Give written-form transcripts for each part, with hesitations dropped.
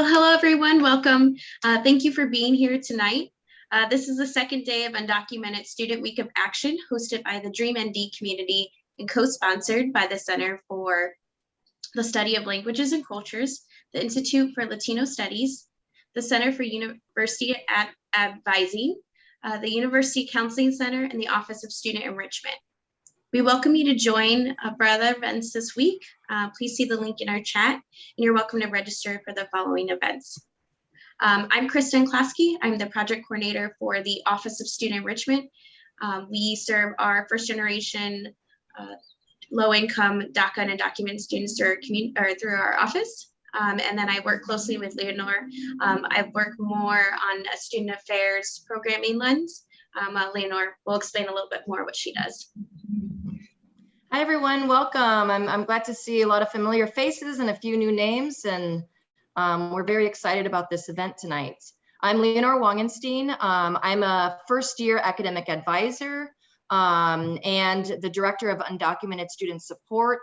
Well, hello, everyone. Welcome. Thank you for being here tonight. This is the second day of Undocumented Student Week of Action, hosted by the DreamND community and co-sponsored by the Center for the Study of Languages and Cultures, the Institute for Latino Studies, the Center for University Advising, the University Counseling Center, and the Office of Student Enrichment. We welcome you to join brother events this week. Please see the link in our chat, and you're welcome to register for the following events. I'm Kristen Klasky. I'm the project coordinator for the Office of Student Enrichment. We serve our first generation low-income DACA and undocumented students through our office. And then I work closely with Leonore. I work more on a student affairs programming lens. Leonore will explain a little bit more what she does. Hi, everyone. Welcome. I'm glad to see a lot of familiar faces and a few new names, and we're very excited about this event tonight. I'm Leonore Wangenstein. I'm a first-year academic advisor and the director of undocumented student support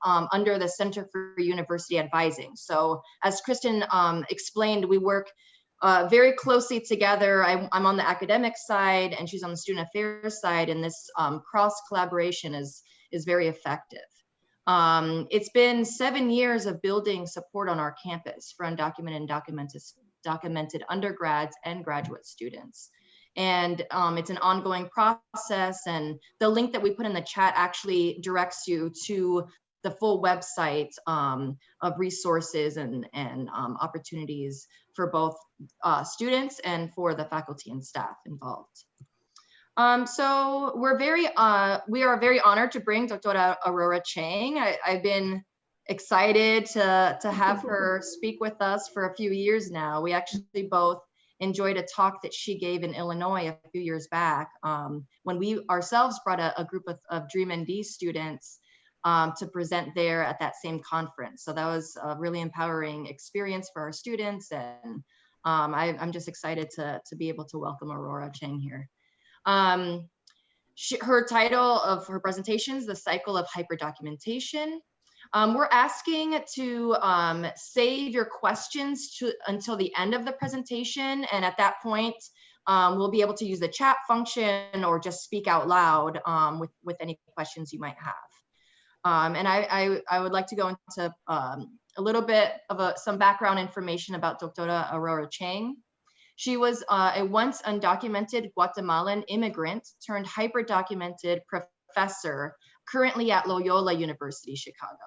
under the Center for University Advising. So as Kristen explained, we work very closely together. I'm on the academic side and she's on the student affairs side, and this cross collaboration is very effective. It's been 7 years of building support on our campus for undocumented and documented undergrads and graduate students. And it's an ongoing process, and the link that we put in the chat actually directs you to the full website of resources and opportunities for both students and for the faculty and staff involved. So we are very honored to bring Dr. Aurora Chang. I've been excited to have her speak with us for a few years now. We actually both enjoyed a talk that she gave in Illinois a few years back when we ourselves brought a group of DreamND students to present there at that same conference. So that was a really empowering experience for our students, and I'm just excited to be able to welcome Aurora Chang here. Her title of her presentation is The Cycle of Hyperdocumentation. We're asking to save your questions until the end of the presentation, and at that point, we'll be able to use the chat function or just speak out loud with any questions you might have. And I would like to go into a little bit of some background information about Dr. Aurora Chang. She was a once undocumented Guatemalan immigrant turned hyperdocumented professor currently at Loyola University, Chicago.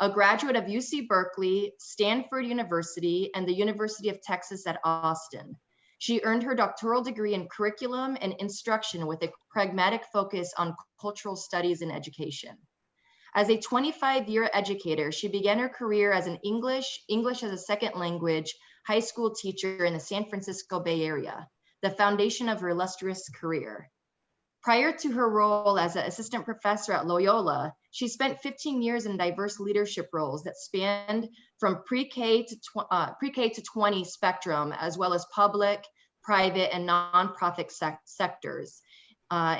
A graduate of UC Berkeley, Stanford University, and the University of Texas at Austin. She earned her doctoral degree in curriculum and instruction with a pragmatic focus on cultural studies and education. As a 25-year educator, she began her career as an English as a second language high school teacher in the San Francisco Bay Area, the foundation of her illustrious career. Prior to her role as an assistant professor at Loyola, she spent 15 years in diverse leadership roles that spanned from pre-K to 20 spectrum, as well as public, private, and nonprofit sectors,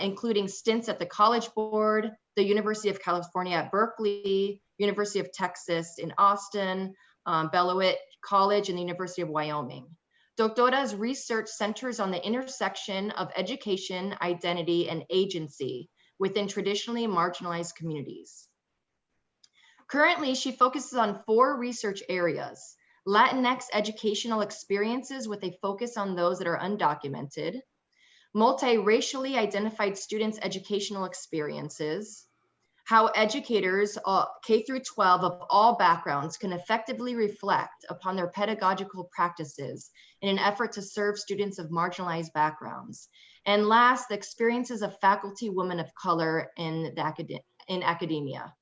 including stints at the College Board, the University of California at Berkeley, University of Texas in Austin, Beloit College, and the University of Wyoming. Doctora's research centers on the intersection of education, identity, and agency within traditionally marginalized communities. Currently, she focuses on 4 research areas: Latinx educational experiences with a focus on those that are undocumented, multiracially identified students' educational experiences, how educators K through 12 of all backgrounds can effectively reflect upon their pedagogical practices in an effort to serve students of marginalized backgrounds. And last, the experiences of faculty women of color in academia.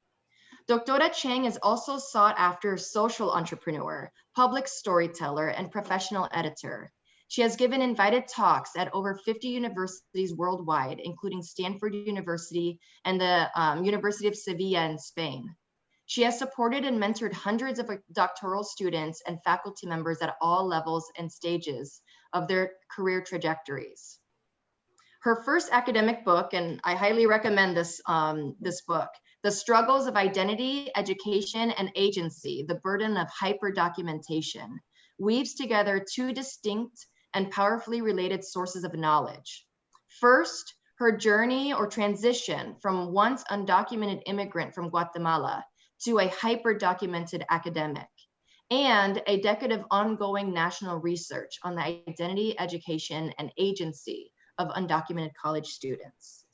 Dr. Chang is also sought after social entrepreneur, public storyteller, and professional editor. She has given invited talks at over 50 universities worldwide, including Stanford University and the University of Sevilla in Spain. She has supported and mentored hundreds of doctoral students and faculty members at all levels and stages of their career trajectories. Her first academic book, and I highly recommend this book, The Struggles of Identity, Education, and Agency, The Burden of Hyperdocumentation, weaves together two distinct and powerfully related sources of knowledge. First, her journey or transition from once undocumented immigrant from Guatemala to a hyper-documented academic, and a decade of ongoing national research on the identity, education, and agency of undocumented college students.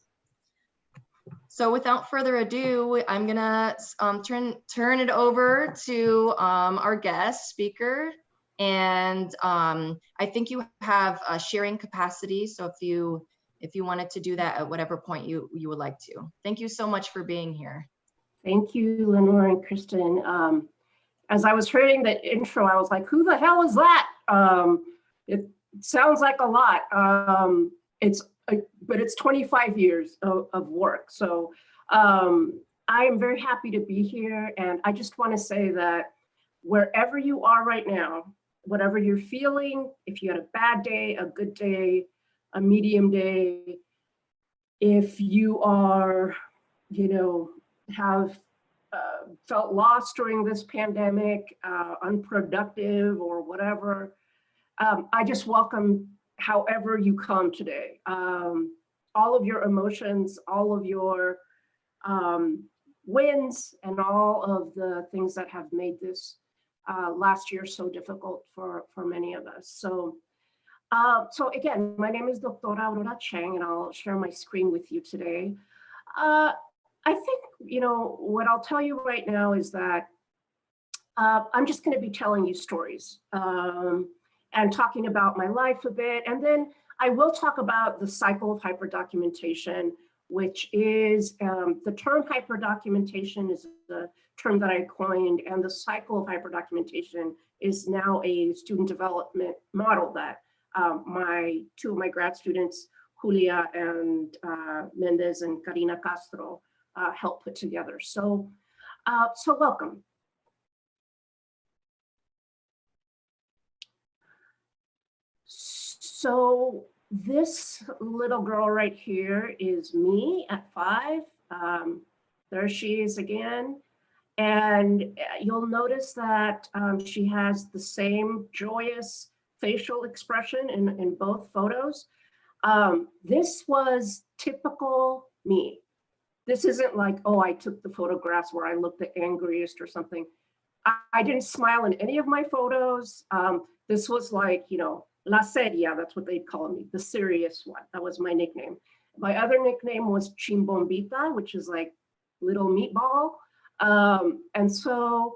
So without further ado, I'm gonna turn it over to our guest speaker. And I think you have a sharing capacity. So if you wanted to do that at whatever point you would like to. Thank you so much for being here. Thank you, Lenore and Kristen. As I was hearing the intro, I was like, who the hell is that? It sounds like a lot. But it's 25 years of work. So I am very happy to be here. And I just want to say that wherever you are right now, whatever you're feeling, if you had a bad day, a good day, a medium day, if you are, have felt lost during this pandemic, unproductive or whatever, I just welcome however you come today. All of your emotions, all of your wins, and all of the things that have made this last year so difficult for many of us. So again, my name is Dr. Aurora Chang, and I'll share my screen with you today. I think, what I'll tell you right now is that I'm just going to be telling you stories and talking about my life a bit. And then I will talk about the cycle of hyperdocumentation, which is the term hyperdocumentation is the term that I coined, and the cycle of hyperdocumentation is now a student development model that two of my grad students, Julia and Mendez and Karina Castro, helped put together. So welcome. So this little girl right here is me at 5. There she is again. And you'll notice that she has the same joyous facial expression in both photos. This was typical me. This isn't like, oh, I took the photographs where I looked the angriest or something. I didn't smile in any of my photos. This was like, La Seria, that's what they'd call me, the serious one. That was my nickname. My other nickname was Chimbombita, which is like little meatball. And so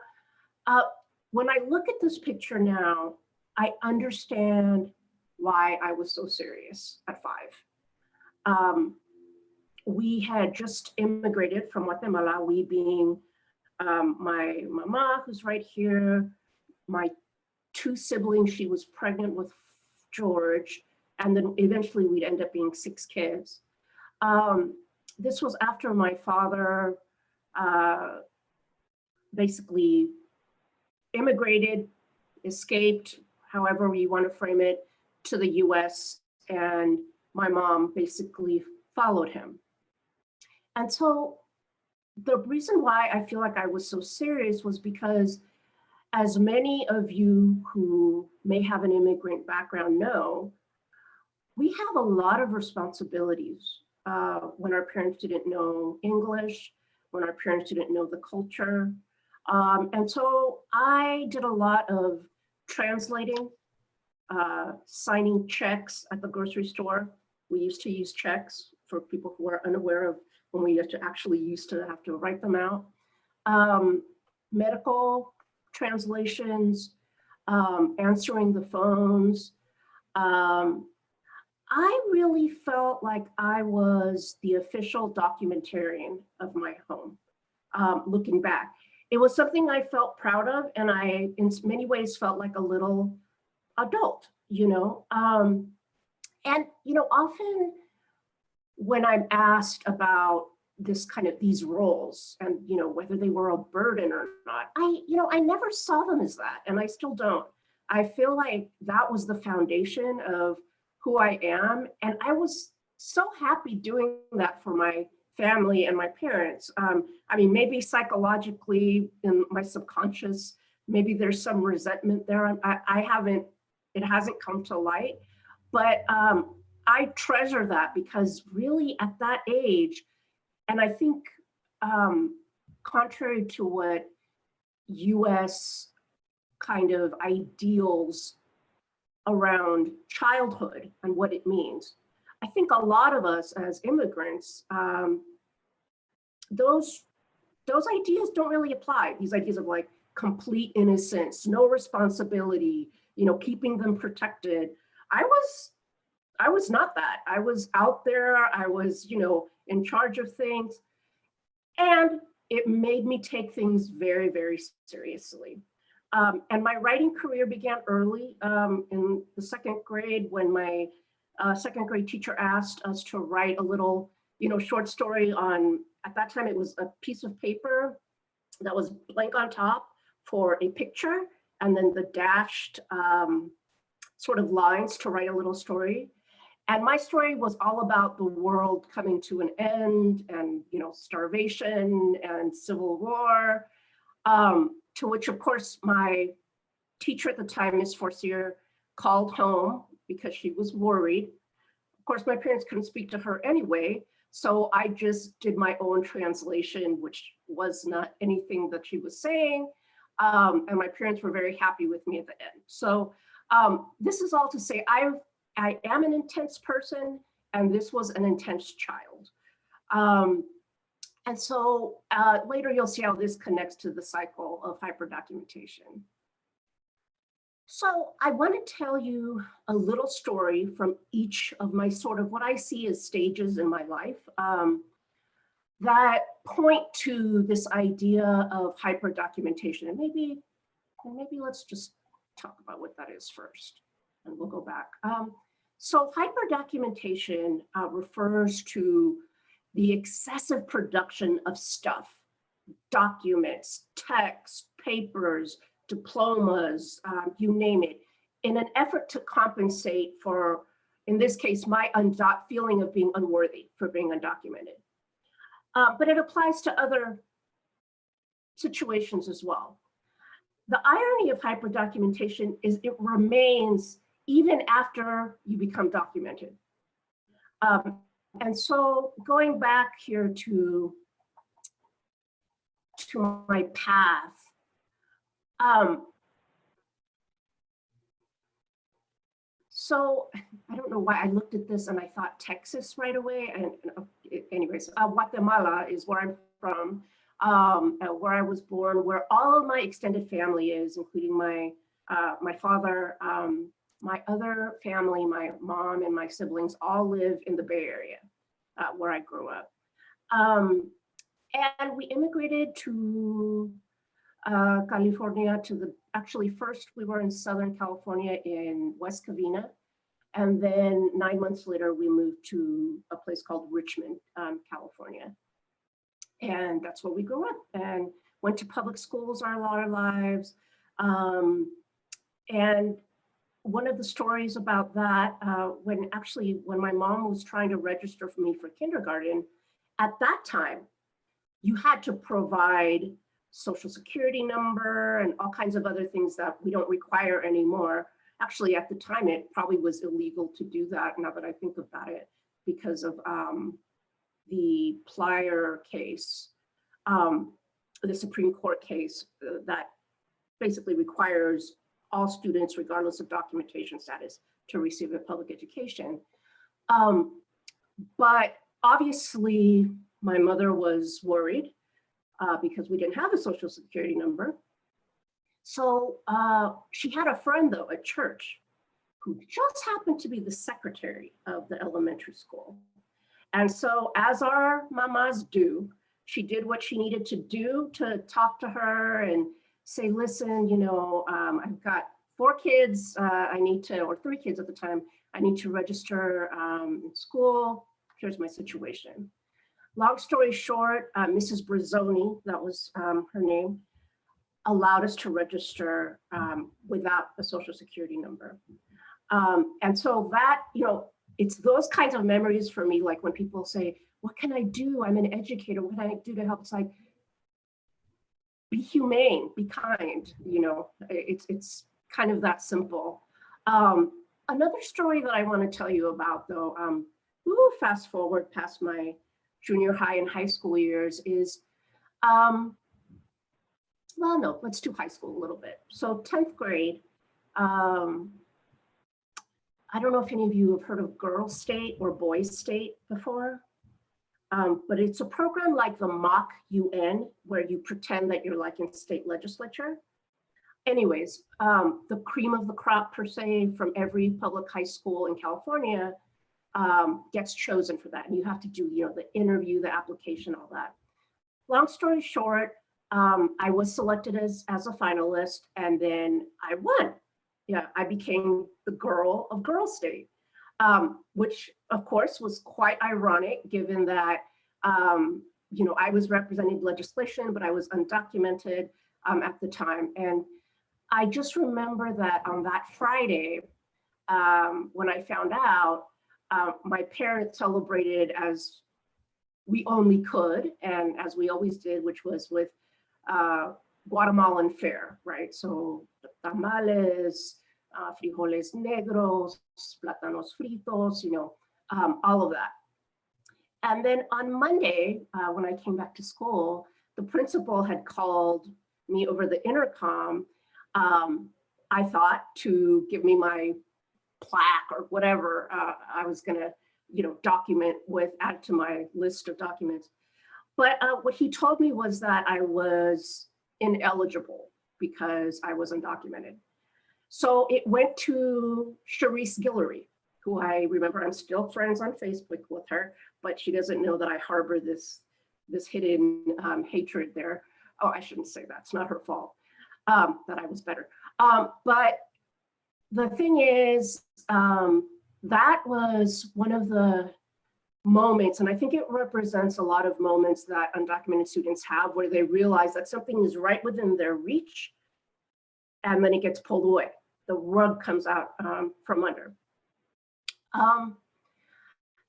when I look at this picture now, I understand why I was so serious at 5. We had just immigrated from Guatemala, we being my mama, who's right here, my 2 siblings. She was pregnant with George, and then eventually we'd end up being 6 kids. This was after my father basically immigrated, escaped, however you want to frame it, to the US, and my mom basically followed him. And so the reason why I feel like I was so serious was because, as many of you who may have an immigrant background know, we have a lot of responsibilities when our parents didn't know English, when our parents didn't know the culture. And so I did a lot of translating, signing checks at the grocery store. We used to use checks, for people who are unaware of when we actually used to have to write them out. Medical translations, answering the phones. I really felt like I was the official documentarian of my home, looking back. It was something I felt proud of, and I, in many ways, felt like a little adult, And, often when I'm asked about these roles and, whether they were a burden or not, I never saw them as that, and I still don't. I feel like that was the foundation of who I am, and I was so happy doing that for my family and my parents. Maybe psychologically in my subconscious, maybe there's some resentment there. I haven't, it hasn't come to light, but I treasure that because really at that age, and I think contrary to what US kind of ideals around childhood and what it means, I think a lot of us as immigrants, those ideas don't really apply. These ideas of like complete innocence, no responsibility, you know, keeping them protected. I was not that. I was out there. I was, you know, in charge of things, and it made me take things very, very seriously. And my writing career began early in the second grade when my second grade teacher asked us to write a little, you know, short story on, at that time it was a piece of paper that was blank on top for a picture, and then the dashed sort of lines to write a little story. And my story was all about the world coming to an end and, you know, starvation and civil war, to which of course my teacher at the time, Miss Forcier, called home because she was worried. Of course, my parents couldn't speak to her anyway, so I just did my own translation, which was not anything that she was saying. And my parents were very happy with me at the end. So this is all to say, I am an intense person, and this was an intense child. And so later you'll see how this connects to the cycle of hyperdocumentation. So I want to tell you a little story from each of my sort of what I see as stages in my life that point to this idea of hyperdocumentation. And maybe let's just talk about what that is first, and we'll go back. So hyperdocumentation refers to the excessive production of stuff, documents, texts, papers, diplomas, you name it, in an effort to compensate for, in this case, my feeling of being unworthy for being undocumented. But it applies to other situations as well. The irony of hyperdocumentation is it remains even after you become documented. And so going back here to my path, so I don't know why I looked at this and I thought Texas right away. And anyways, Guatemala is where I'm from, where I was born, where all of my extended family is, including my father, my other family, my mom and my siblings all live in the Bay Area, where I grew up. And we immigrated to California actually first we were in Southern California in West Covina. And then 9 months later, we moved to a place called Richmond, California. And that's where we grew up and went to public schools our lives. And one of the stories about that, when my mom was trying to register for me for kindergarten, at that time, you had to provide social security number and all kinds of other things that we don't require anymore. Actually, at the time, it probably was illegal to do that, now that I think about it, because of the Plyer case, the Supreme Court case that basically requires all students, regardless of documentation status, to receive a public education. But obviously, my mother was worried because we didn't have a social security number. So she had a friend though at church who just happened to be the secretary of the elementary school. And so as our mamas do, she did what she needed to do to talk to her and say, listen, you know, I've got 4 kids, or 3 kids at the time, I need to register in school, here's my situation. Long story short, Mrs. Brazzoni, that was her name, allowed us to register without a social security number. And so that, you know, it's those kinds of memories for me, like when people say, what can I do? I'm an educator, what can I do to help? It's like, be humane, be kind, you know, it's kind of that simple. Another story that I want to tell you about though, fast forward past my junior high and high school years is, well, no, let's do high school a little bit. So 10th grade, I don't know if any of you have heard of Girls State or Boys State before, but it's a program like the mock UN where you pretend that you're like in state legislature. Anyways, the cream of the crop per se from every public high school in California gets chosen for that. And you have to do, you know, the interview, the application, all that. Long story short, I was selected as a finalist and then I won. Yeah, I became the girl of Girls State, which of course was quite ironic given that, you know, I was representing legislation, but I was undocumented at the time. And I just remember that on that Friday, when I found out, my parents celebrated as we only could, and as we always did, which was with Guatemalan fare, right? So tamales, frijoles negros, plátanos fritos, you know, all of that. And then on Monday, when I came back to school, the principal had called me over the intercom, I thought, to give me my plaque or whatever I was gonna, you know, document with, add to my list of documents. But what he told me was that I was ineligible because I was undocumented. So it went to Charisse Guillory, who I remember I'm still friends on Facebook with her, but she doesn't know that I harbor this hidden hatred there. Oh, I shouldn't say that, it's not her fault, that I was better. But the thing is, that was one of the moments, and I think it represents a lot of moments that undocumented students have where they realize that something is right within their reach, and then it gets pulled away. The rug comes out from under.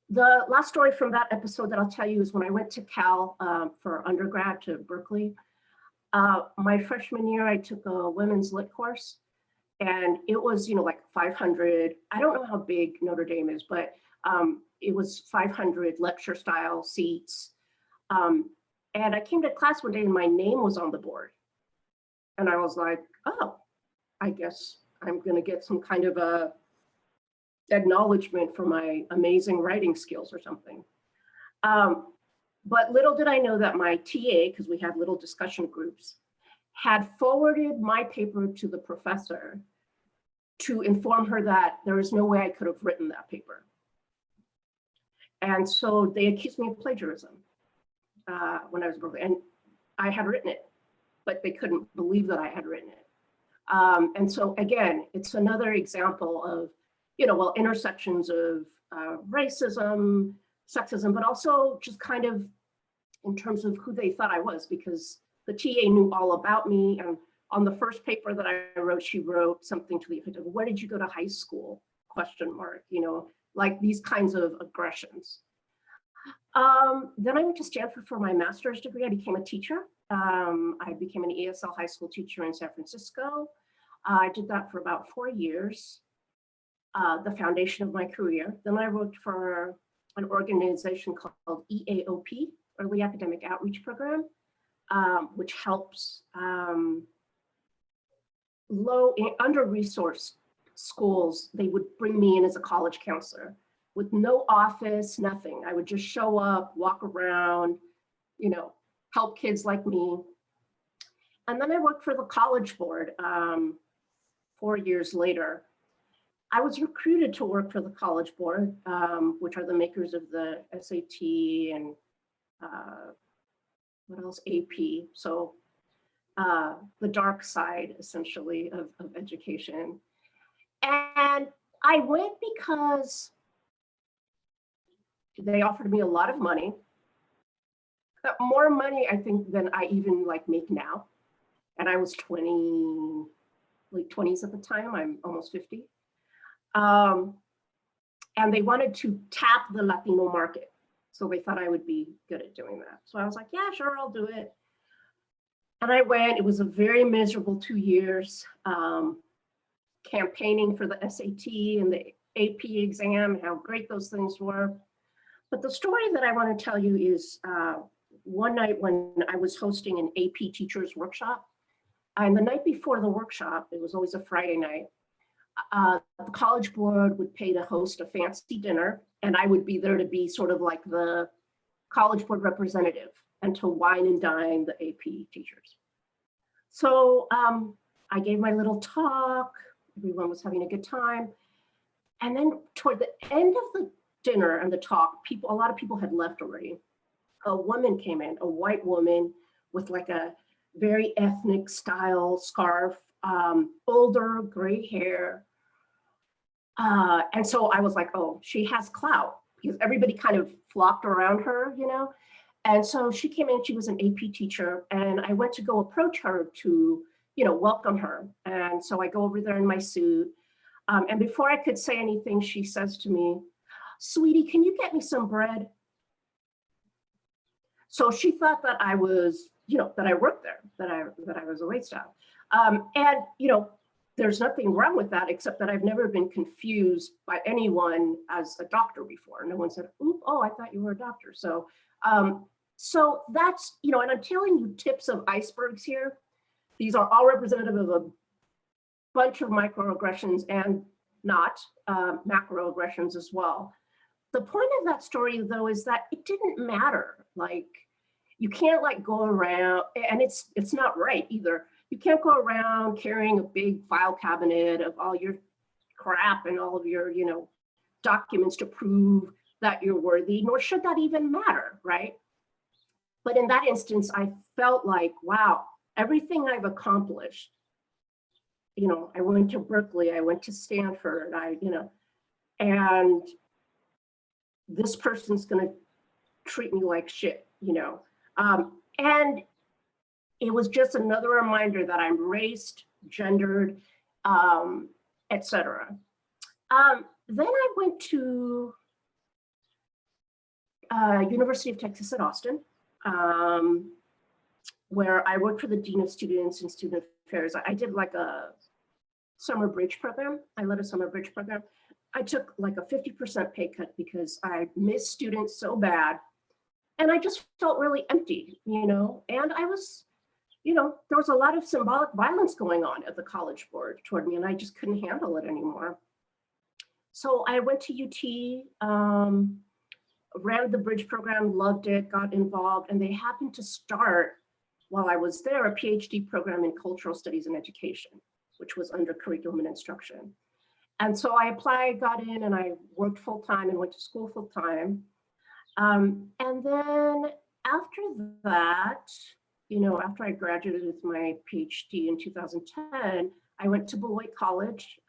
The last story from that episode that I'll tell you is when I went to Cal for undergrad to Berkeley. My freshman year, I took a women's lit course, and it was, you know, like 500. I don't know how big Notre Dame is, but it was 500 lecture style seats. And I came to class one day and my name was on the board. And I was like, oh, I guess I'm gonna get some kind of a acknowledgement for my amazing writing skills or something. But little did I know that my TA, because we had little discussion groups, had forwarded my paper to the professor to inform her that there is no way I could have written that paper. And so they accused me of plagiarism when I was Berkeley, and I had written it, but they couldn't believe that I had written it. And so again, it's another example of, you know, well, intersections of racism, sexism, but also just kind of in terms of who they thought I was, because the TA knew all about me. And on the first paper that I wrote, she wrote something to the effect of, where did you go to high school? Question mark, you know, like these kinds of aggressions. Then I went to Stanford for my master's degree. I became a teacher. I became an ESL high school teacher in San Francisco. I did that for about 4 years, the foundation of my career. Then I worked for an organization called EAOP, Early Academic Outreach Program, which helps under-resourced schools. They would bring me in as a college counselor with no office, nothing. I would just show up, walk around, you know, help kids like me. And then I worked for the College Board 4 years later. I was recruited to work for the College Board, which are the makers of the SAT and what else, AP. So the dark side, essentially, of education. And I went because they offered me a lot of money, more money, I think, than I even like make now. And I was 20, late 20s at the time. I'm almost 50. And they wanted to tap the Latino market. So they thought I would be good at doing that. So I was like, yeah, sure, I'll do it. And I went. It was a very miserable 2 years, campaigning for the SAT and the AP exam and how great those things were. But the story that I want to tell you is one night when I was hosting an AP teachers workshop. And the night before the workshop, it was always a Friday night, the college board would pay to host a fancy dinner, and I would be there to be sort of like the college board representative and to wine and dine the AP teachers. So I gave my little talk, everyone was having a good time. And then toward the end of the dinner and the talk, a lot of people had left already. A woman came in, a white woman with like a very ethnic style scarf, older, gray hair. And so I was like, oh, she has clout, because everybody kind of flocked around her, you know? And so she came in, she was an AP teacher, and I went to go approach her to, you know, welcome her. And so I go over there in my suit. And before I could say anything, she says to me, "Sweetie, can you get me some bread?" So she thought that I was, you know, that I worked there, that I was a waitstaff. And, you know, there's nothing wrong with that, except that I've never been confused by anyone as a doctor before. No one said, "Oop, oh, I thought you were a doctor." So, so that's, you know, and I'm telling you tips of icebergs here. These are all representative of a bunch of microaggressions and not macroaggressions as well. The point of that story, though, is that it didn't matter. Like, you can't like go around, and it's not right either. You can't go around carrying a big file cabinet of all your crap and all of your, you know, documents to prove that you're worthy, nor should that even matter, right? But in that instance, I felt like, wow, everything I've accomplished, you know, I went to Berkeley, I went to Stanford, you know, and this person's gonna treat me like shit, you know? And it was just another reminder that I'm raced, gendered, etc. Then I went to University of Texas at Austin, where I worked for the Dean of Students and Student Affairs. I did like a summer bridge program. I led a summer bridge program. I took like a 50% pay cut because I missed students so bad. And I just felt really empty, you know, and I was, you know, there was a lot of symbolic violence going on at the college board toward me, and I just couldn't handle it anymore. So I went to UT, ran the bridge program, loved it, got involved, and they happened to start, while I was there, a PhD program in cultural studies and education, which was under curriculum and instruction. And so I applied, got in, and I worked full-time and went to school full-time. And then after that, you know, after I graduated with my PhD in 2010, I went to Beloit College,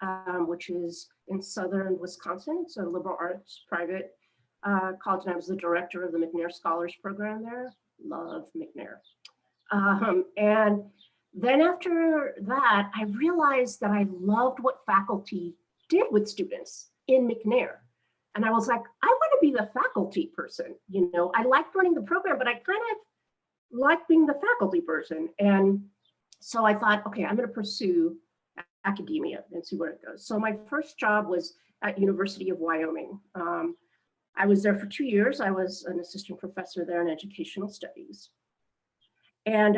which is in southern Wisconsin. It's a liberal arts private college, and I was the director of the McNair Scholars Program there. Love McNair. And then after that, I realized that I loved what faculty did with students in McNair. And I was like, I want to be the faculty person. You know, I liked running the program, but I kind of like being the faculty person. And so I thought, okay, I'm going to pursue academia and see where it goes. So my first job was at University of Wyoming. I was there for 2 years. I was an assistant professor there in educational studies. And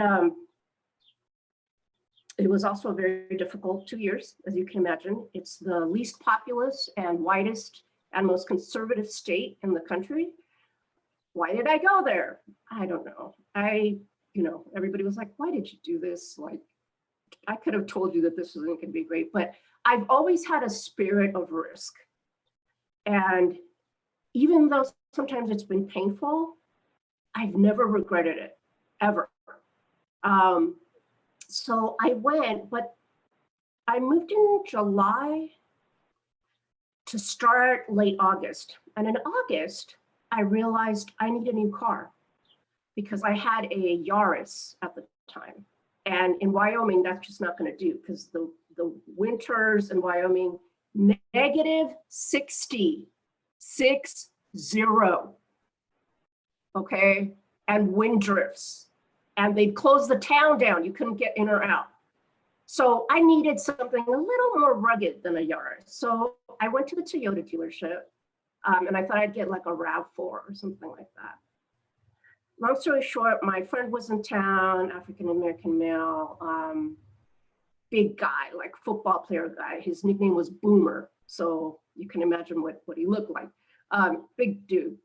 it was also a very difficult 2 years, as you can imagine. It's the least populous and whitest and most conservative state in the country. Why did I go there? I don't know. You know, everybody was like, why did you do this? Like, I could have told you that this wasn't going to be great, but I've always had a spirit of risk. And even though sometimes it's been painful, I've never regretted it, ever. So I went, but I moved in July to start late August. And in August, I realized I need a new car because I had a Yaris at the time. And in Wyoming, that's just not going to do because the winters in Wyoming, negative 60, 60, okay? And wind drifts. and they'd close the town down. You couldn't get in or out. So I needed something a little more rugged than a Yaris. So I went to the Toyota dealership, and I thought I'd get like a RAV4 or something like that. Long story short, my friend was in town, African-American male, big guy, like football player guy. His nickname was Boomer. So you can imagine what he looked like. Big dude.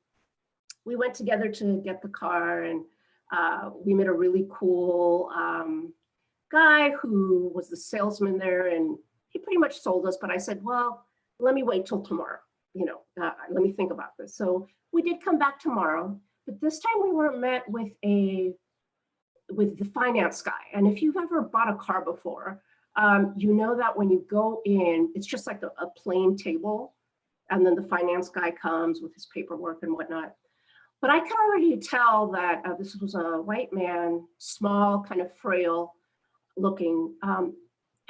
We went together to get the car, and we met a really cool guy who was the salesman there, and he pretty much sold us. But I said, well, let me wait till tomorrow. Let me think about this. So we did come back tomorrow, but this time we were met with the finance guy. And if you've ever bought a car before, you know that when you go in, it's just like a plain table, and then the finance guy comes with his paperwork and whatnot. But I could already tell that this was a white man, small, kind of frail looking, and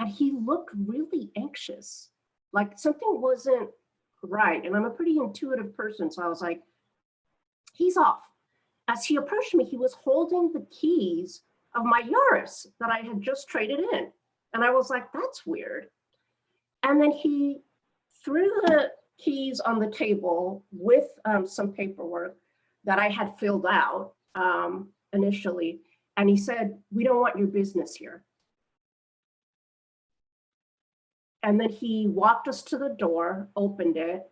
he looked really anxious, like something wasn't right. And I'm a pretty intuitive person, so I was like, he's off. As he approached me, he was holding the keys of my Yaris that I had just traded in. And I was like, that's weird. And then he threw the keys on the table with some paperwork that I had filled out initially. And he said, we don't want your business here. And then he walked us to the door, opened it.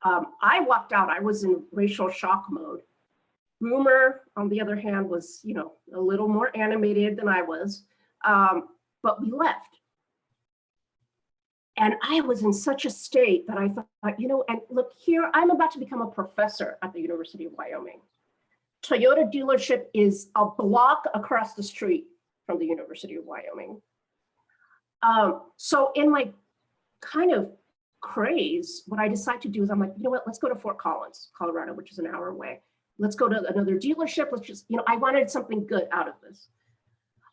I walked out, I was in racial shock mode. Boomer, on the other hand, was, a little more animated than I was, but we left. And I was in such a state that I thought, and look here, I'm about to become a professor at the University of Wyoming. Toyota dealership is a block across the street from the University of Wyoming. So in my kind of craze, what I decided to do is I'm like, you know what, let's go to Fort Collins, Colorado, which is an hour away. Let's go to another dealership. Let's just, I wanted something good out of this.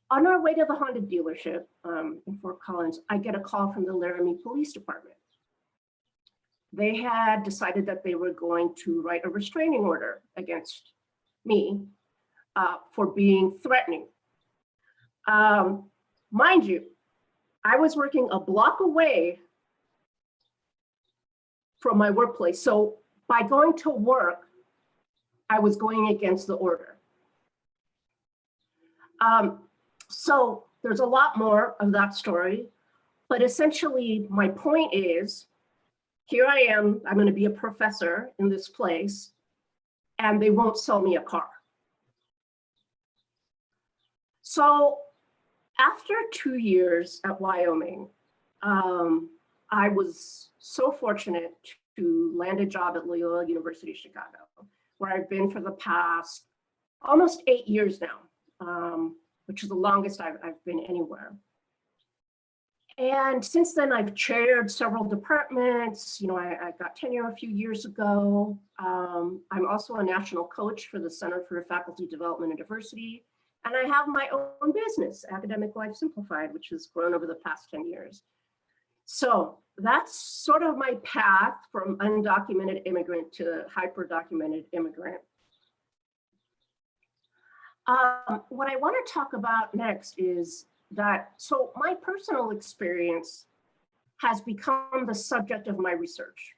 On our way to the Honda dealership in Fort Collins, I get a call from the Laramie Police Department. They had decided that they were going to write a restraining order against me for being threatening. Mind you, I was working a block away from my workplace. So by going to work, I was going against the order. So there's a lot more of that story, but essentially my point is, here I am, I'm going to be a professor in this place, and they won't sell me a car. So after 2 years at Wyoming, I was so fortunate to land a job at Loyola University Chicago, where I've been for the past almost 8 years now, which is the longest I've been anywhere. And since then, I've chaired several departments. I got tenure a few years ago. I'm also a national coach for the Center for Faculty Development and Diversity. And I have my own business, Academic Life Simplified, which has grown over the past 10 years. So that's sort of my path from undocumented immigrant to hyper-documented immigrant. What I want to talk about next is that, so my personal experience has become the subject of my research.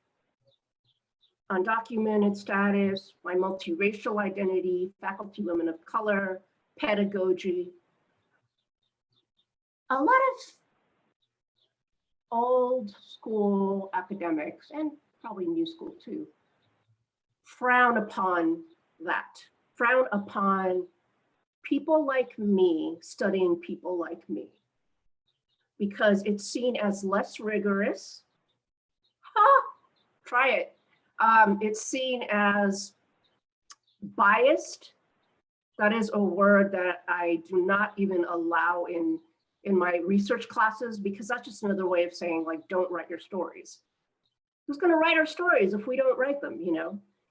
Undocumented status, my multiracial identity, faculty women of color, pedagogy. A lot of old school academics, and probably new school too, frown upon that, frown upon people like me studying people like me, because it's seen as less rigorous. Try it. It's seen as biased. That is a word that I do not even allow in my research classes, because that's just another way of saying, like, don't write your stories. Who's going to write our stories if we don't write them?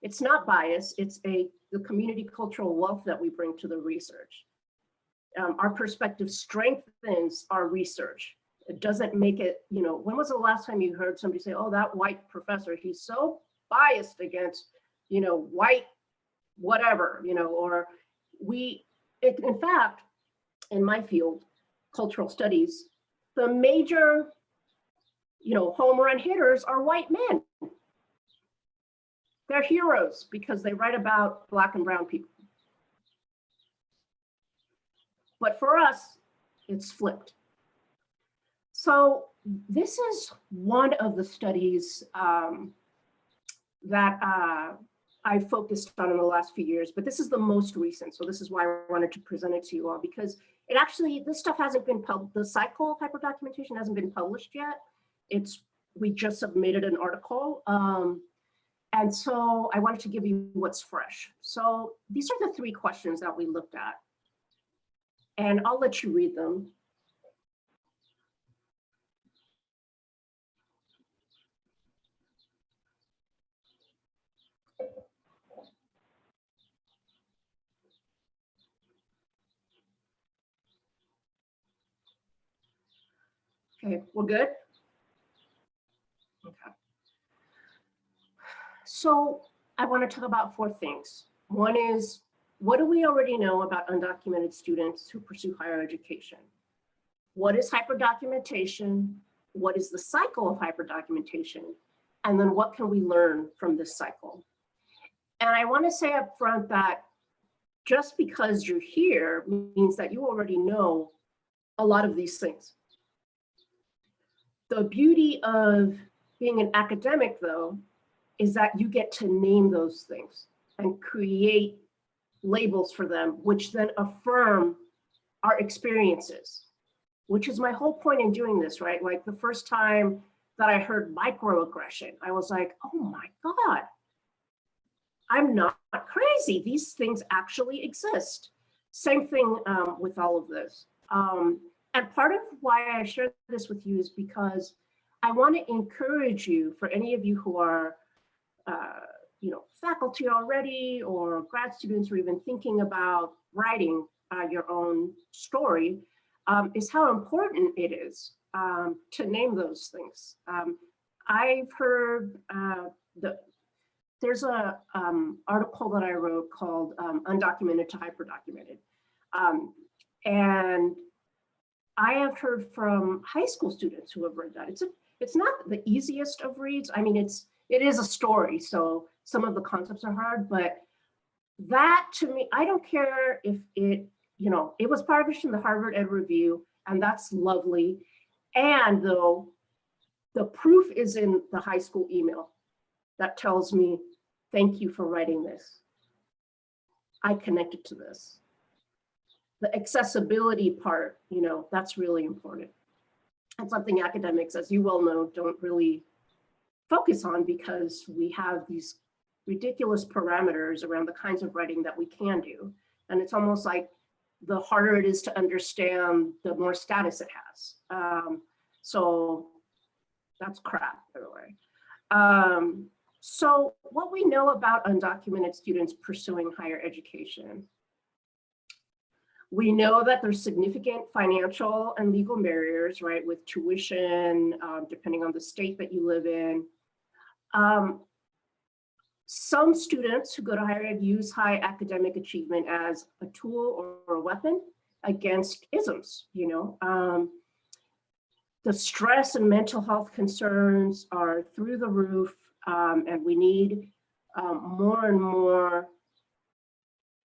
It's not bias. It's the community cultural wealth that we bring to the research. Our perspective strengthens our research. It doesn't make it, when was the last time you heard somebody say, oh, that white professor, he's so biased against, white whatever, or we In fact, in my field, cultural studies, the major, home run hitters are white men. They're heroes because they write about Black and brown people. But for us, it's flipped. So this is one of the studies that I focused on in the last few years, but this is the most recent. So this is why I wanted to present it to you all, because it actually, this stuff hasn't been published. The cycle of hyperdocumentation hasn't been published yet. We just submitted an article. And so I wanted to give you what's fresh. So these are the 3 questions that we looked at. And I'll let you read them. Okay, we're good? Okay. So I want to talk about 4 things. One is, what do we already know about undocumented students who pursue higher education? What is hyperdocumentation? What is the cycle of hyperdocumentation? And then what can we learn from this cycle? And I want to say up front that just because you're here means that you already know a lot of these things. The beauty of being an academic, though, is that you get to name those things and create labels for them, which then affirm our experiences, which is my whole point in doing this, right? Like the first time that I heard microaggression, I was like, oh my God, I'm not crazy. These things actually exist. Same thing with all of this. And part of why I share this with you is because I want to encourage you, for any of you who are faculty already, or grad students, or even thinking about writing your own story, is how important it is to name those things. I've heard there's a article that I wrote called Undocumented to Hyperdocumented. And I have heard from high school students who have read that. It's not the easiest of reads. I mean, it is a story, so some of the concepts are hard, but that to me, I don't care if it was published in the Harvard Ed Review, and that's lovely. And though the proof is in the high school email that tells me, thank you for writing this. I connected to this. The accessibility part, that's really important. And something academics, as you well know, don't really focus on, because we have these ridiculous parameters around the kinds of writing that we can do. And it's almost like the harder it is to understand, the more status it has. So that's crap, by the way. So what we know about undocumented students pursuing higher education. We know that there's significant financial and legal barriers, right, with tuition, depending on the state that you live in. Some students who go to higher ed use high academic achievement as a tool or a weapon against isms, The stress and mental health concerns are through the roof, and we need more and more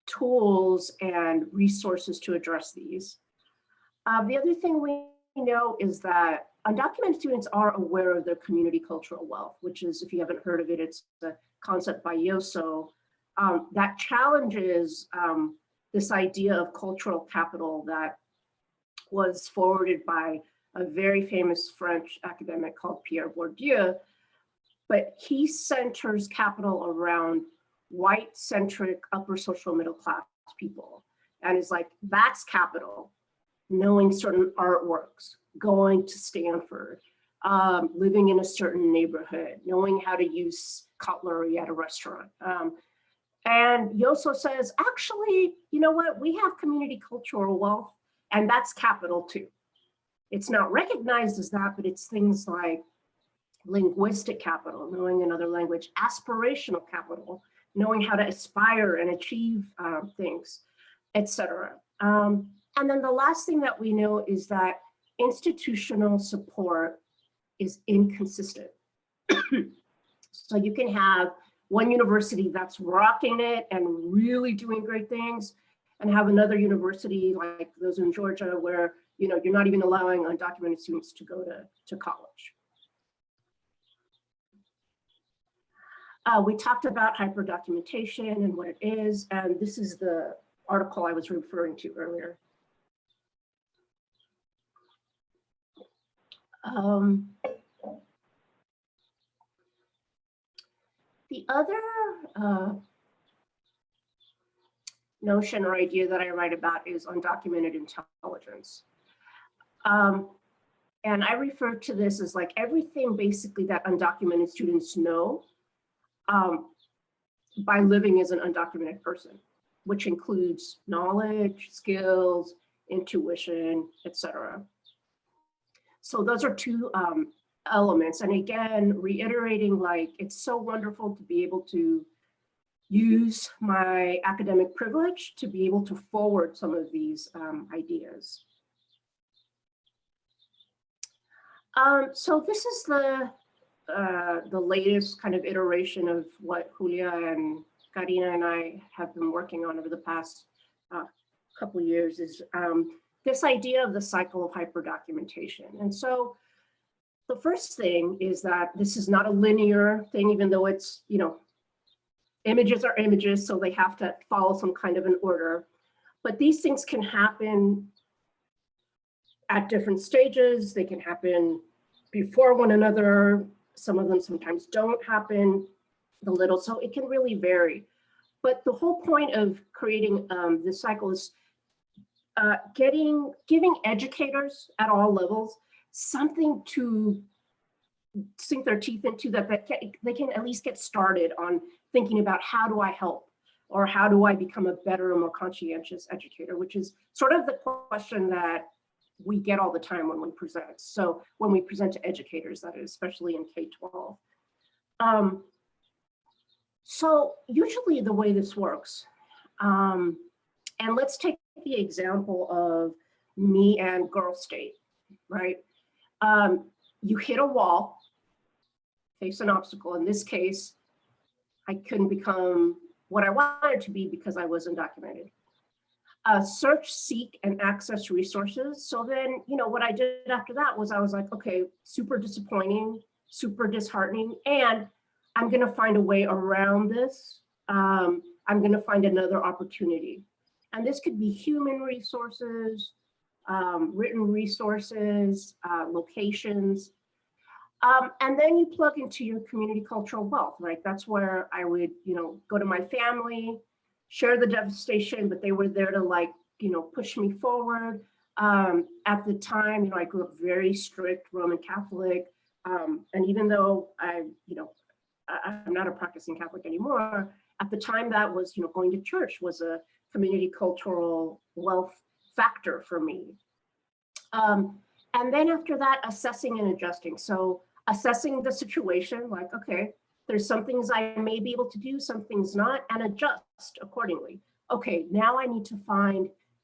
tools and resources to address these. The other thing we know is that undocumented students are aware of their community cultural wealth, which is, if you haven't heard of it, it's a concept by Yosso that challenges this idea of cultural capital that was forwarded by a very famous French academic called Pierre Bourdieu, but he centers capital around white-centric upper social middle class people, and is like, that's capital. Knowing certain artworks, going to Stanford, living in a certain neighborhood, knowing how to use cutlery at a restaurant. And Yosso says, actually, you know what? We have community cultural wealth, and that's capital too. It's not recognized as that, but it's things like linguistic capital, knowing another language, aspirational capital, knowing how to aspire and achieve things. etc. And then the last thing that we know is that institutional support is inconsistent. So you can have one university that's rocking it and really doing great things, and have another university like those in Georgia where you're not even allowing undocumented students to go to college. We talked about hyperdocumentation and what it is, and this is the article I was referring to earlier. The other notion or idea that I write about is undocumented intelligence. And I refer to this as like everything basically that undocumented students know by living as an undocumented person, which includes knowledge, skills, intuition, etc. So those are two elements. And again, reiterating, like, it's so wonderful to be able to use my academic privilege to be able to forward some of these ideas. So this is the latest kind of iteration of what Julia and Karina and I have been working on over the past couple of years, is this idea of the cycle of hyperdocumentation. And so the first thing is that this is not a linear thing, even though it's, images are images, so they have to follow some kind of an order. But these things can happen at different stages. They can happen before one another. Some of them sometimes don't happen a little, so it can really vary. But the whole point of creating this cycle is giving educators at all levels something to sink their teeth into, that they can at least get started on thinking about, how do I help, or how do I become a better and more conscientious educator, which is sort of the question that we get all the time when we present. So when we present to educators, that is, especially in K-12. So usually the way this works, and let's take the example of me and Girl State, right? You hit a wall, face an obstacle. In this case, I couldn't become what I wanted to be because I was undocumented. Search, seek, and access resources. So then, what I did after that was I was like, okay, super disappointing, super disheartening, and I'm going to find a way around this. I'm going to find another opportunity. And this could be human resources, written resources, locations. And then you plug into your community cultural wealth, right? That's where I would, go to my family, share the devastation, but they were there to push me forward. At the time, I grew up very strict Roman Catholic. And even though I'm not a practicing Catholic anymore, at the time that was, going to church was a community cultural wealth factor for me. And then after that, assessing and adjusting. So assessing the situation, like, okay, there's some things I may be able to do, some things not, and adjust accordingly. Okay, now I need to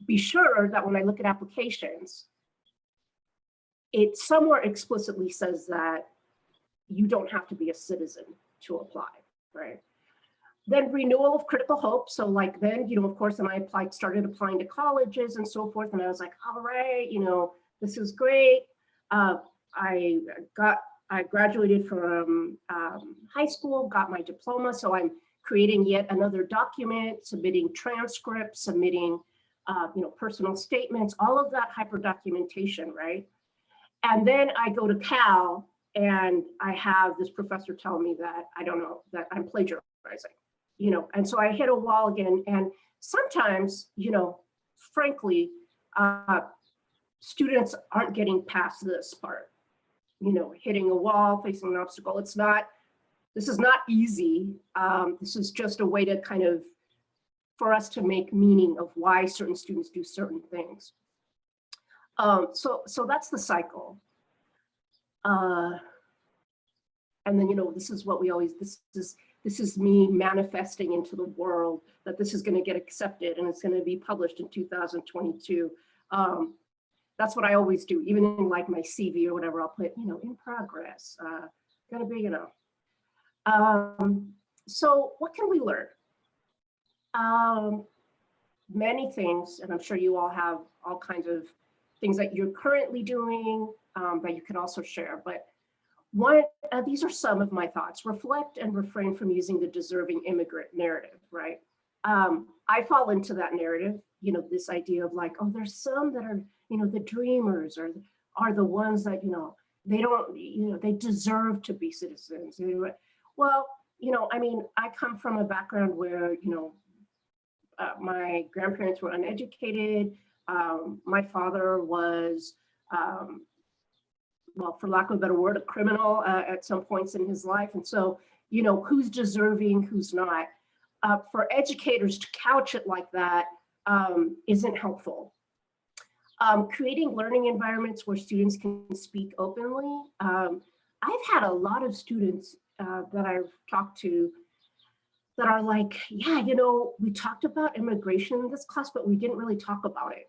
be sure that when I look at applications, it somewhere explicitly says that you don't have to be a citizen to apply, right? Then renewal of critical hope. So then, of course, then I started applying to colleges and so forth. And I was like, all right, this is great. I graduated from high school, got my diploma. So I'm creating yet another document, submitting transcripts, submitting, personal statements, all of that hyperdocumentation, right? And then I go to Cal and I have this professor tell me that, that I'm plagiarizing, and so I hit a wall again. And sometimes, frankly, students aren't getting past this part, hitting a wall, facing an obstacle. This is not easy. This is just a way to for us to make meaning of why certain students do certain things. So that's the cycle. And then, this is what we always, this this is me manifesting into the world that this is going to get accepted and it's going to be published in 2022. That's what I always do, even in like my CV or whatever, I'll put, in progress, gonna be, so what can we learn? Many things, and I'm sure you all have all kinds of things that you're currently doing that you can also share, but these are some of my thoughts. Reflect and refrain from using the deserving immigrant narrative, right? I fall into that narrative, this idea of like, oh, there's some that are, the dreamers are the ones that, they don't, they deserve to be citizens. Well, I mean, I come from a background where, my grandparents were uneducated. My father was, well, for lack of a better word, a criminal at some points in his life. And so, who's deserving, who's not. For educators to couch it like that isn't helpful. Creating learning environments where students can speak openly. I've had a lot of students that I've talked to that are like, yeah, we talked about immigration in this class, but we didn't really talk about it.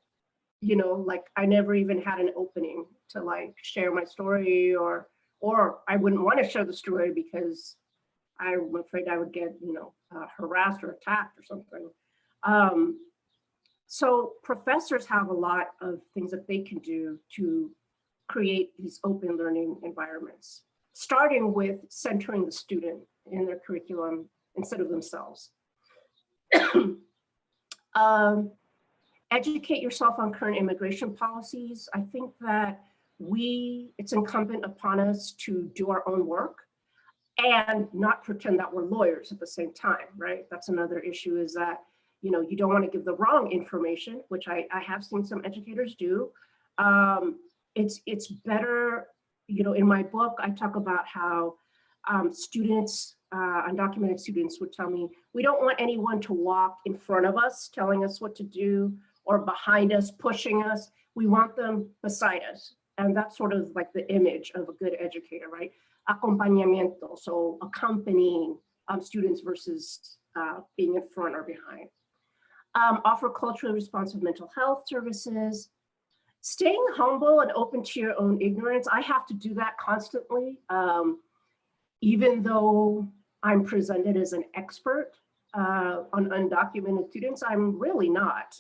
Like I never even had an opening to like share my story, or I wouldn't want to share the story because I'm afraid I would get, harassed or attacked or something. So professors have a lot of things that they can do to create these open learning environments, starting with centering the student in their curriculum instead of themselves. Educate yourself on current immigration policies. I think that it's incumbent upon us to do our own work and not pretend that we're lawyers at the same time, right? That's another issue, is that, you don't want to give the wrong information, which I have seen some educators do. It's better, in my book, I talk about how students, undocumented students would tell me, we don't want anyone to walk in front of us telling us what to do, or behind us pushing us. We want them beside us. And that's sort of like the image of a good educator, right? Acompañamiento, so accompanying students versus being in front or behind. Offer culturally responsive mental health services. Staying humble and open to your own ignorance. I have to do that constantly. Even though I'm presented as an expert on undocumented students, I'm really not.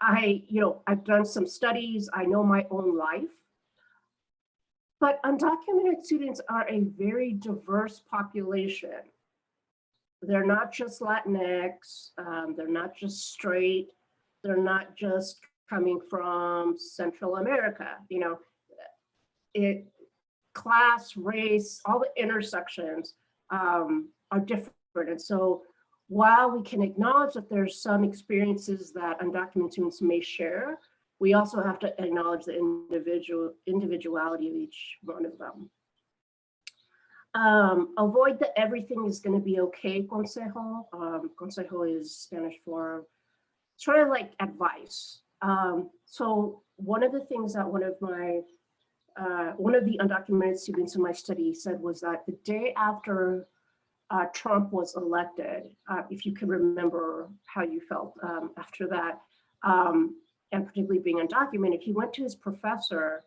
I've done some studies, I know my own life, but undocumented students are a very diverse population. They're not just Latinx, they're not just straight, they're not just coming from Central America, class, race, all the intersections are different. And so while we can acknowledge that there's some experiences that undocumented students may share, we also have to acknowledge the individuality of each one of them. Avoid the everything is going to be okay consejo. Consejo is Spanish for sort of like advice. So one of the things that one of the undocumented students in my study said was that the day after Trump was elected, if you can remember how you felt after that, and particularly being undocumented, he went to his professor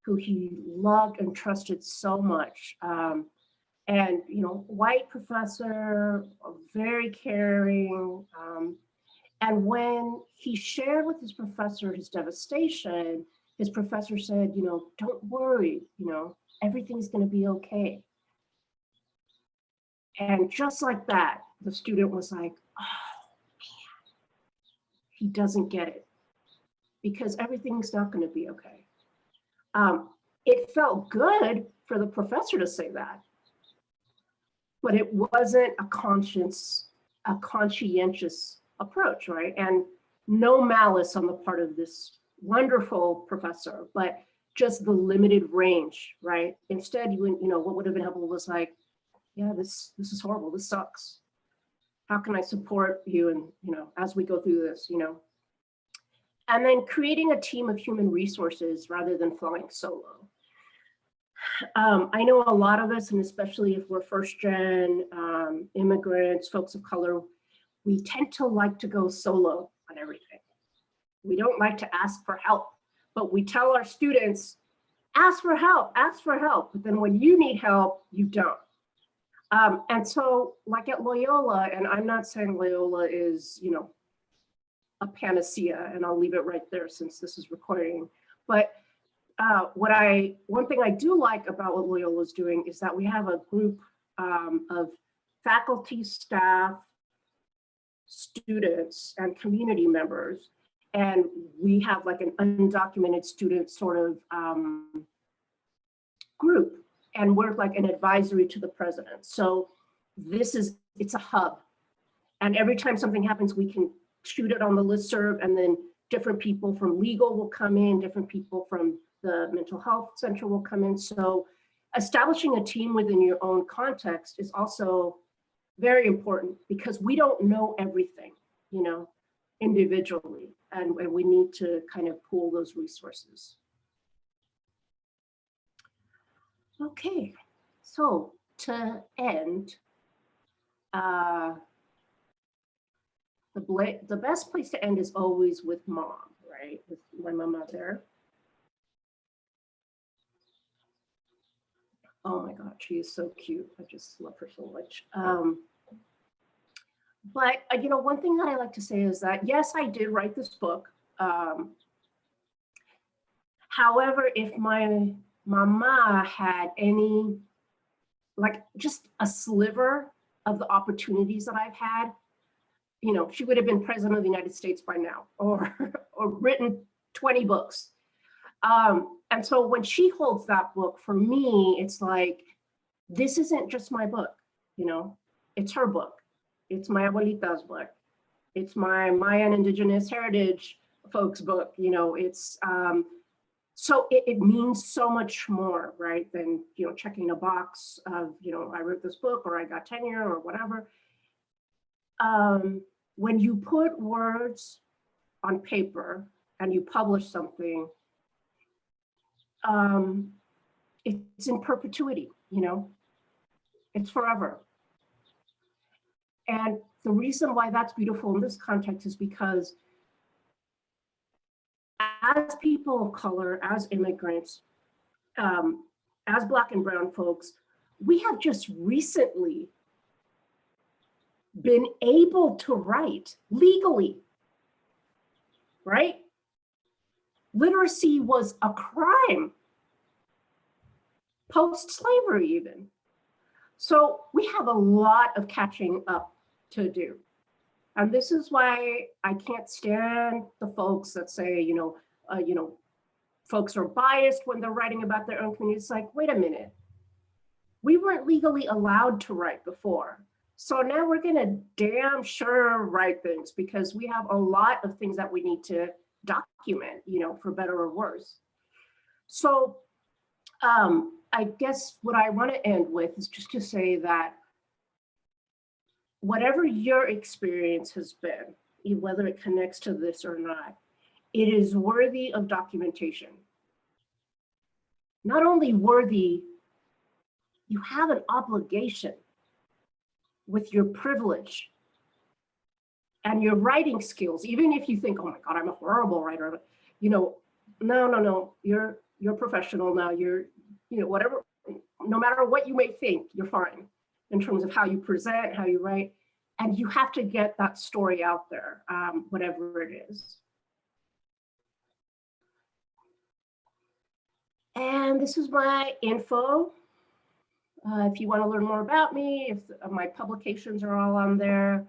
who he loved and trusted so much. And, white professor, very caring. And when he shared with his professor his devastation, his professor said, don't worry, everything's going to be okay. And just like that, the student was like, oh, man, he doesn't get it, because everything's not going to be okay. It felt good for the professor to say that, but it wasn't a conscientious approach, right? And no malice on the part of this wonderful professor, but just the limited range, right? Instead, what would have been helpful was like, yeah, this is horrible, this sucks. How can I support you? And, as we go through this, and then creating a team of human resources rather than flying solo. I know a lot of us, and especially if we're first gen immigrants, folks of color, we tend to like to go solo on everything. We don't like to ask for help, but we tell our students, ask for help, ask for help. But then when you need help, you don't. And so like at Loyola, and I'm not saying Loyola is, you know, a panacea, and I'll leave it right there since this is recording. But one thing I do like about what Loyola is doing is that we have a group of faculty, staff, students, and community members. And we have like an undocumented student sort of group, and we're like an advisory to the president. So it's a hub. And every time something happens, we can shoot it on the listserv, and then different people from legal will come in, different people from the mental health center will come in. So establishing a team within your own context is also very important, because we don't know everything, you know, individually, and we need to kind of pool those resources. Okay, so to end, the best place to end is always with mom, right? With my mama there. Oh my God, she is so cute. I just love her so much. But you know, one thing that I like to say is that, yes, I did write this book. However, if my mama had any, like just a sliver of the opportunities that I've had, you know, she would have been president of the United States by now, or written 20 books. And so when she holds that book, for me, it's like, this isn't just my book, you know, it's her book. It's my abuelita's book. It's my Mayan indigenous heritage folks' book, you know, it's, so it means so much more, right, than, you know, checking a box of, you know, I wrote this book, or I got tenure, or whatever. When you put words on paper and you publish something, it's in perpetuity, you know, it's forever. And the reason why that's beautiful in this context is because as people of color, as immigrants, as Black and brown folks, we have just recently been able to write legally, right? Literacy was a crime, post-slavery even. So we have a lot of catching up to do. And this is why I can't stand the folks that say, you know, folks are biased when they're writing about their own community. It's like, wait a minute. We weren't legally allowed to write before. So now we're gonna damn sure write things, because we have a lot of things that we need to document, you know, for better or worse. So I guess what I want to end with is just to say that whatever your experience has been, whether it connects to this or not, it is worthy of documentation. Not only worthy, you have an obligation with your privilege and your writing skills. Even if you think, oh my God, I'm a horrible writer, you know, no, you're professional now. You're, you know, whatever, no matter what you may think, you're fine in terms of how you present, how you write, and you have to get that story out there, whatever it is. And this is my info. If you want to learn more about me, if my publications are all on there,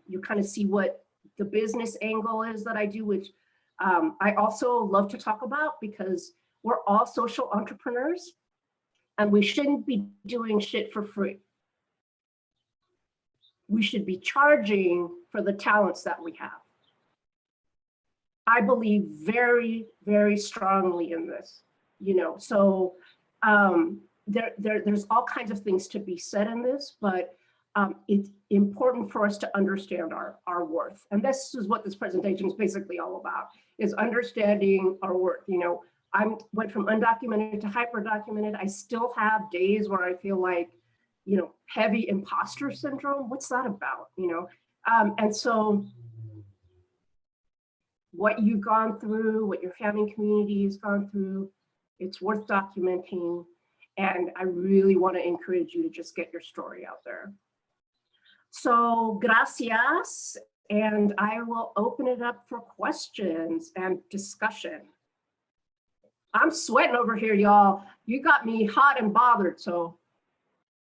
you kind of see what the business angle is that I do, which I also love to talk about, because we're all social entrepreneurs and we shouldn't be doing shit for free. We should be charging for the talents that we have. I believe very, very strongly in this, you know, so there's all kinds of things to be said in this, but it's important for us to understand our worth. And this is what this presentation is basically all about, is understanding our worth. You know, I went from undocumented to hyperdocumented. I still have days where I feel like, you know, heavy imposter syndrome. What's that about? You know, and so what you've gone through, what your family community has gone through, it's worth documenting. And I really want to encourage you to just get your story out there. So gracias. And I will open it up for questions and discussion. I'm sweating over here, y'all. You got me hot and bothered, so